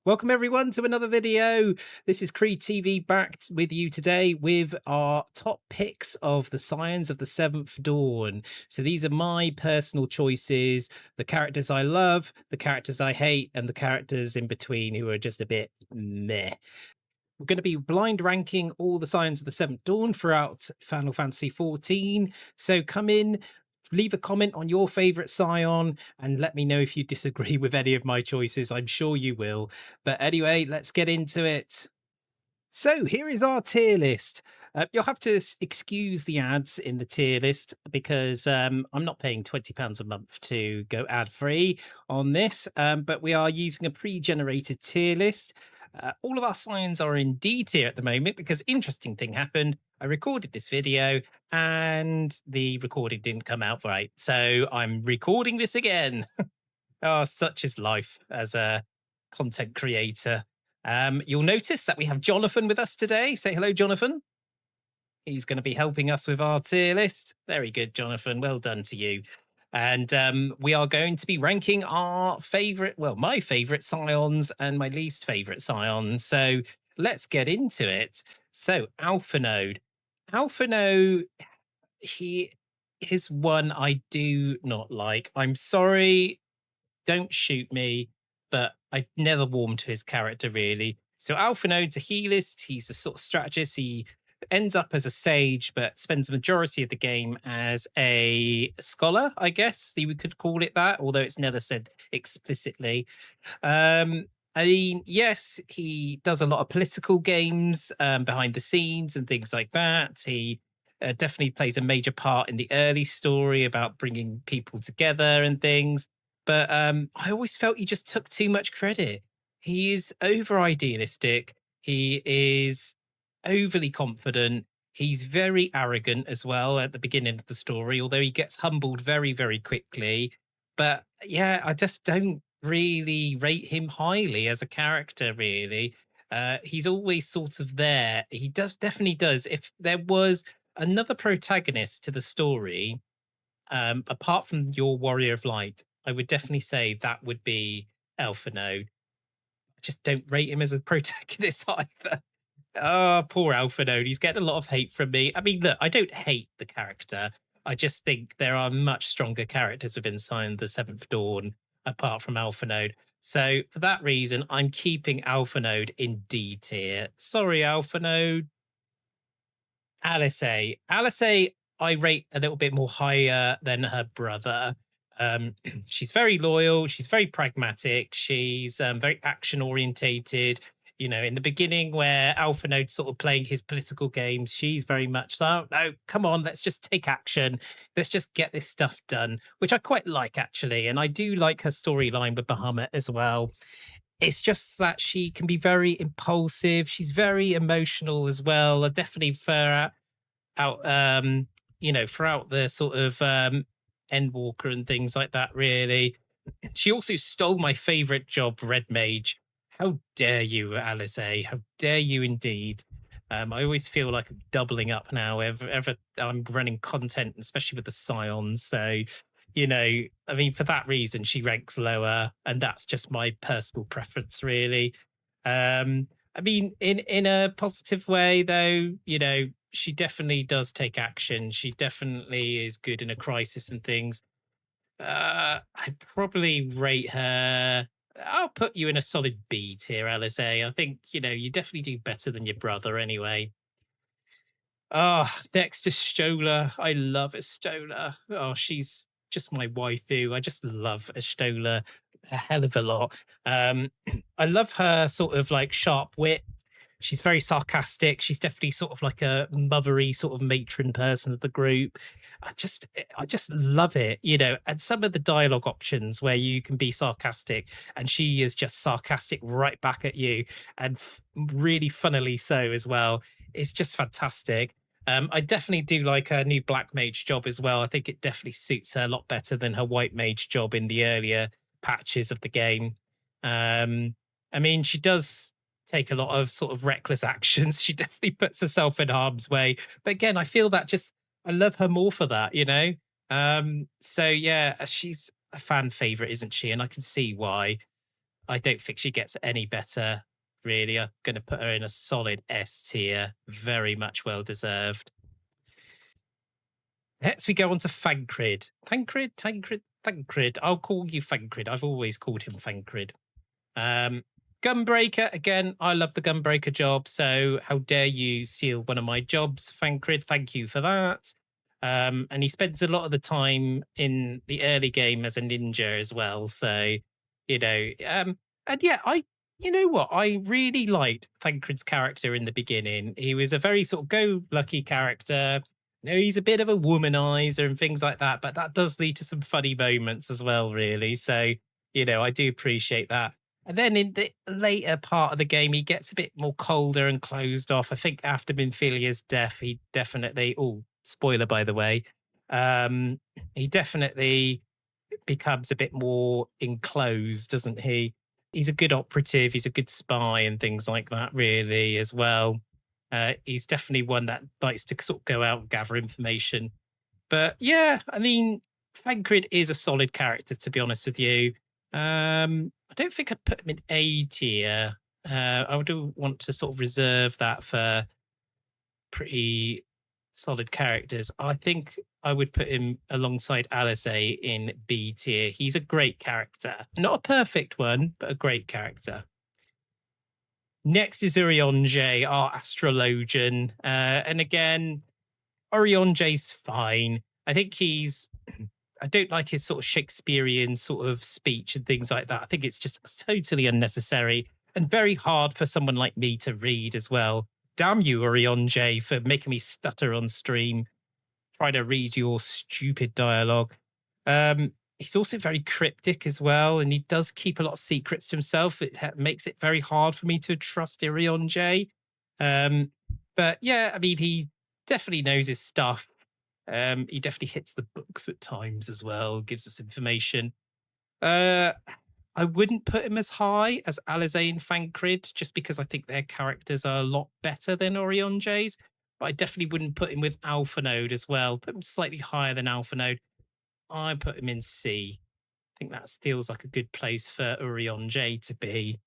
Welcome everyone to another video. This is Creed TV back with you today with our top picks of the Scions of the Seventh Dawn. So these are my personal choices, the characters I love, the characters I hate, and the characters in between who are just a bit meh. We're going to be blind ranking all the Scions of the Seventh Dawn throughout Final Fantasy XIV. So come in, leave a comment on your favorite Scion and let me know if you disagree with any of my choices. I'm sure you will. But anyway, let's get into it. So here is our tier list. You'll have to excuse the ads in the tier list because I'm not paying £20 a month to go ad free on this, but we are using a pre-generated tier list. All of our Scions are in D tier at the moment because interesting thing happened. I recorded this video and the recording didn't come out right. So I'm recording this again. Oh, such is life as a content creator. You'll notice that we have Jonathan with us today. Say hello, Jonathan. He's going to be helping us with our tier list. Very good, Jonathan. Well done to you. And we are going to be ranking our favorite, well, my favorite Scions and my least favorite Scions. So let's get into it. So Alpha Node. Alpha Node, he is one I do not like. I'm sorry, don't shoot me, but I never warmed to his character really. So Alpha Node's a healist. He's a sort of strategist. He ends up as a sage, but spends the majority of the game as a scholar, I guess we could call it that, although it's never said explicitly. I mean, yes, he does a lot of political games behind the scenes and things like that. He definitely plays a major part in the early story about bringing people together and things. But I always felt he just took too much credit. He is over idealistic. He is overly confident. He's very arrogant as well at the beginning of the story, although he gets humbled very, very quickly. But yeah, I just don't really rate him highly as a character, really. He's always sort of there. He definitely does. If there was another protagonist to the story, apart from your Warrior of Light, I would definitely say that would be Alpha Node. I just don't rate him as a protagonist either. Oh, poor Alpha Node. He's getting a lot of hate from me. I mean, look, I don't hate the character. I just think there are much stronger characters within Scion the Seventh Dawn apart from Alpha Node. So for that reason, I'm keeping Alpha Node in D tier. Sorry, Alpha Node. Alice A. Alice A, I rate a little bit more higher than her brother. She's very loyal. She's very pragmatic. She's very action orientated. You know, in the beginning where Alpha Node's sort of playing his political games, she's very much like, no, come on, let's just take action. Let's just get this stuff done, which I quite like, actually. And I do like her storyline with Bahamut as well. It's just that she can be very impulsive. She's very emotional as well. Definitely for out, throughout the sort of Endwalker and things like that, really. She also stole my favorite job, Red Mage. How dare you, Alice A? How dare you indeed? I always feel like I'm doubling up now. Ever I'm running content, especially with the Scions. So, you know, I mean, for that reason, she ranks lower, and that's just my personal preference, really. I mean, in a positive way, though, you know, she definitely does take action. She definitely is good in a crisis and things. I'd probably rate her. I'll put you in a solid B tier, Alice A. I think, you know, you definitely do better than your brother anyway. Ah, next is Stola. I love Stola. Oh, she's just my waifu. I just love Stola a hell of a lot. I love her sort of like sharp wit. She's very sarcastic. She's definitely sort of like a mothery sort of matron person of the group. I just love it, you know. And some of the dialogue options where you can be sarcastic and she is just sarcastic right back at you, and really funnily so as well. It's just fantastic. I definitely do like her new black mage job as well. I think it definitely suits her a lot better than her white mage job in the earlier patches of the game. I mean, she does take a lot of sort of reckless actions. She definitely puts herself in harm's way. But again, I feel that just I love her more for that, you know? So yeah, she's a fan favorite, isn't she? And I can see why. I don't think she gets any better, really. I'm going to put her in a solid S tier. Very much well deserved. Next, we go on to Thancred. Thancred. I'll call you Thancred. I've always called him Thancred. Um, Gunbreaker, again, I love the Gunbreaker job. So how dare you steal one of my jobs, Thancred? Thank you for that. And he spends a lot of the time in the early game as a ninja as well. So, and yeah, you know what? I really liked Thancred's character in the beginning. He was a very sort of go lucky character. You know, he's a bit of a womanizer and things like that, but that does lead to some funny moments as well, really. So, I do appreciate that. And then in the later part of the game, he gets a bit more colder and closed off. I think after Minfilia's death, he definitely, oh, spoiler by the way, um, he definitely becomes a bit more enclosed, doesn't he? He's a good operative, he's a good spy and things like that, really, as well. He's definitely one that likes to sort of go out and gather information. But yeah, I mean, Thancred is a solid character, to be honest with you. I don't think I'd put him in A tier. I would want to sort of reserve that for pretty solid characters. I think I would put him alongside Alisaie in B tier. He's a great character. Not a perfect one, but a great character. Next is Urianger, our astrologian. And again, Urianger's fine. I think I don't like his sort of Shakespearean sort of speech and things like that. I think it's just totally unnecessary and very hard for someone like me to read as well. Damn you, Urianger, for making me stutter on stream, trying to read your stupid dialogue. He's also very cryptic as well, and he does keep a lot of secrets to himself. It makes it very hard for me to trust Urianger. But yeah, I mean, he definitely knows his stuff. He definitely hits the books at times as well, gives us information. I wouldn't put him as high as Alisaie and Thancred, just because I think their characters are a lot better than Urianger's. But I definitely wouldn't put him with Alphanode as well. Put him slightly higher than Alphanode. I put him in C. I think that feels like a good place for Urianger to be.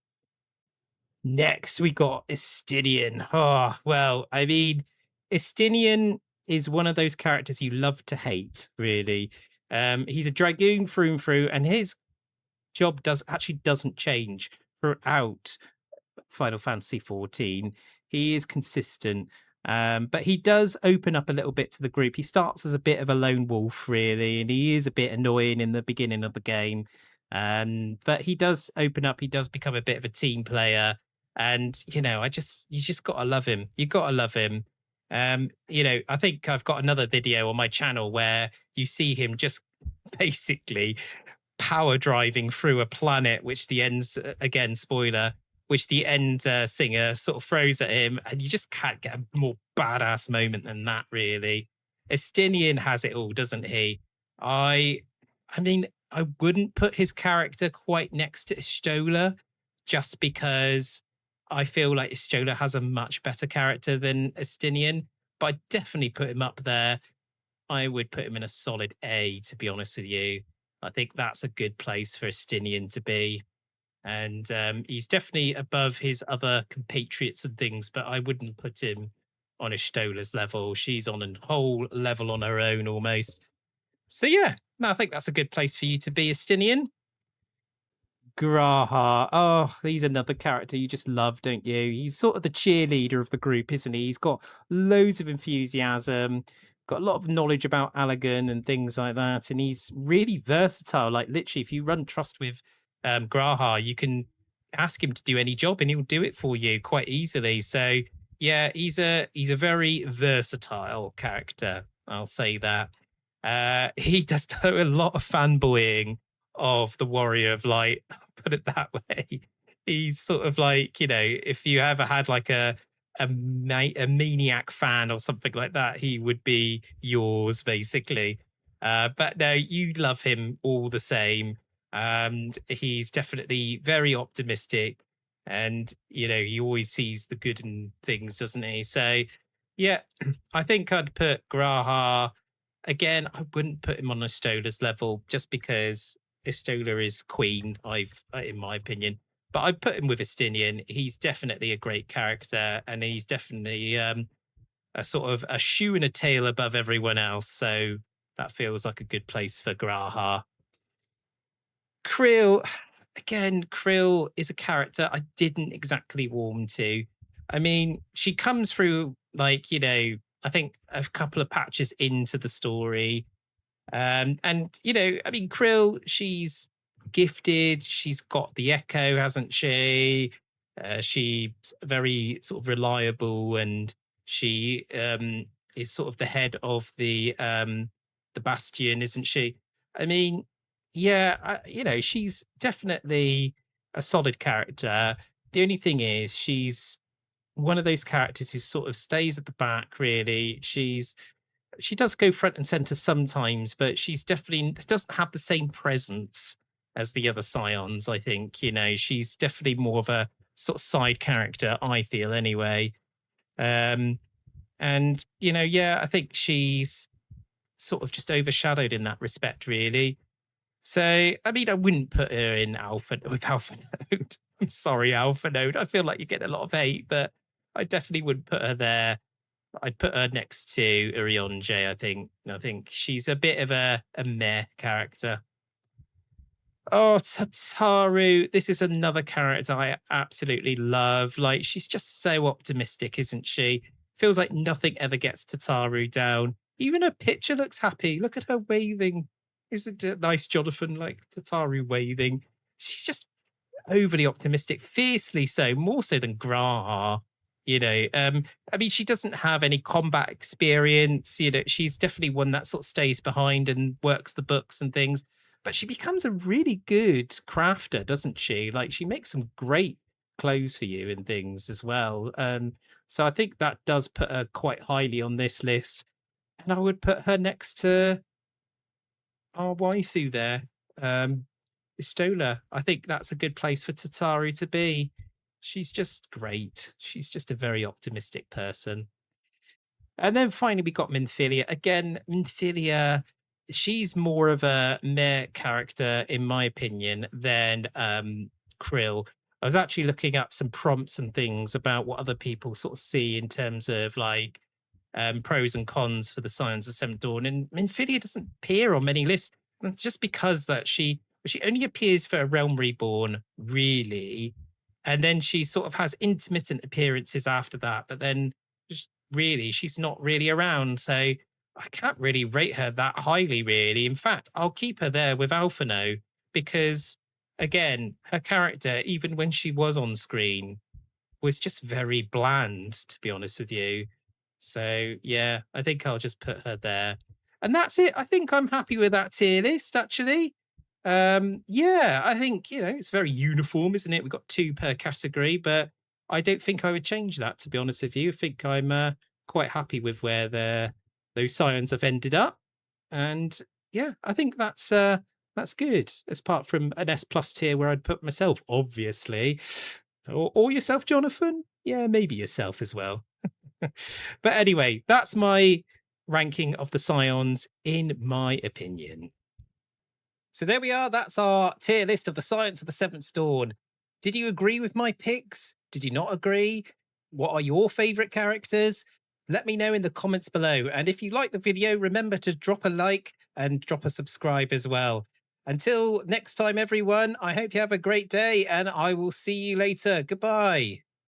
Next, we got Estinian. Oh, well, I mean, Estinian is one of those characters you love to hate, really. He's a dragoon through and through, and his job doesn't change throughout Final Fantasy XIV. He is consistent, but he does open up a little bit to the group. He starts as a bit of a lone wolf, really, and he is a bit annoying in the beginning of the game. But he does open up. He does become a bit of a team player, and you just gotta love him. You gotta love him. I think I've got another video on my channel where you see him just basically power driving through a planet, which the ends again spoiler, which the end singer sort of throws at him, and you just can't get a more badass moment than that, really. Estinian has it all, doesn't he? I mean, I wouldn't put his character quite next to Istola, just because I feel like Istola has a much better character than Estinian, but I definitely put him up there. I would put him in a solid A, to be honest with you. I think that's a good place for Estinian to be. And he's definitely above his other compatriots and things, but I wouldn't put him on Istola's level. She's on a whole level on her own almost. So yeah, no, I think that's a good place for you to be, Estinian. Graha. Oh, he's another character you just love, don't you? He's sort of the cheerleader of the group, isn't he? He's got loads of enthusiasm, got a lot of knowledge about Allagan and things like that. And he's really versatile. Like literally, if you run trust with Graha, you can ask him to do any job and he'll do it for you quite easily. So yeah, he's a very versatile character. I'll say that. He does do a lot of fanboying of the Warrior of Light, put it that way. He's sort of like, if you ever had like a maniac fan or something like that, he would be yours basically. But no, you love him all the same. And he's definitely very optimistic, and he always sees the good in things, doesn't he? So yeah, I think I'd put Graha. Again, I wouldn't put him on Istola's level just because Istola is queen, in my opinion. but I put him with Estinian. He's definitely a great character, and he's definitely a sort of a shoe and a tail above everyone else. So that feels like a good place for Graha. Krill, again, Krill is a character I didn't exactly warm to. I mean, she comes through like, I think a couple of patches into the story. And I mean, Krill, she's gifted. She's got the echo, hasn't she? She's very sort of reliable, and she is sort of the head of the Bastion, isn't she? I mean, yeah, she's definitely a solid character. The only thing is, she's one of those characters who sort of stays at the back. Really, she does go front and center sometimes, but she's definitely doesn't have the same presence as the other Scions. I think she's definitely more of a sort of side character. I feel anyway, um, and yeah, I think she's sort of just overshadowed in that respect, really. So, I mean, I wouldn't put her in Alpha with Alpha Node. I'm sorry, Alpha Node. I feel like you get a lot of hate, but I definitely wouldn't put her there. I'd put her next to Urionje, I think. I think she's a bit of a meh character. Oh, Tataru. This is another character I absolutely love. Like, she's just so optimistic, isn't she? Feels like nothing ever gets Tataru down. Even her picture looks happy. Look at her waving. Isn't it nice, Jonathan? Like Tataru waving. She's just overly optimistic, fiercely so, more so than Graha. I mean, she doesn't have any combat experience. She's definitely one that sort of stays behind and works the books and things. But she becomes a really good crafter, doesn't she? Like she makes some great clothes for you and things as well. So I think that does put her quite highly on this list. And I would put her next to our waifu there, Istola. I think that's a good place for Tatari to be. She's just great. She's just a very optimistic person. And then finally, we got Minfilia. Again, Minfilia, she's more of a meh character, in my opinion, than Krill. I was actually looking up some prompts and things about what other people sort of see in terms of like pros and cons for the Scions of Seventh Dawn. And Minfilia doesn't appear on many lists. And it's just because that she only appears for a Realm Reborn, really. And then she sort of has intermittent appearances after that, but then really she's not really around. So I can't really rate her that highly, really. In fact, I'll keep her there with Alphano because, again, her character, even when she was on screen, was just very bland, to be honest with you. So yeah, I think I'll just put her there. And that's it. I think I'm happy with that tier list, actually. Yeah, I think, it's very uniform, isn't it? We've got two per category, but I don't think I would change that, to be honest with you. I think I'm quite happy with where those Scions have ended up. And yeah, I think that's good. Apart from an S plus tier where I'd put myself, obviously. Or yourself, Jonathan? Yeah, maybe yourself as well. But anyway, that's my ranking of the Scions, in my opinion. So there we are. That's our tier list of the Science of the Seventh Dawn. Did you agree with my picks? Did you not agree? What are your favourite characters? Let me know in the comments below. And if you like the video, remember to drop a like and drop a subscribe as well. Until next time, everyone, I hope you have a great day and I will see you later. Goodbye.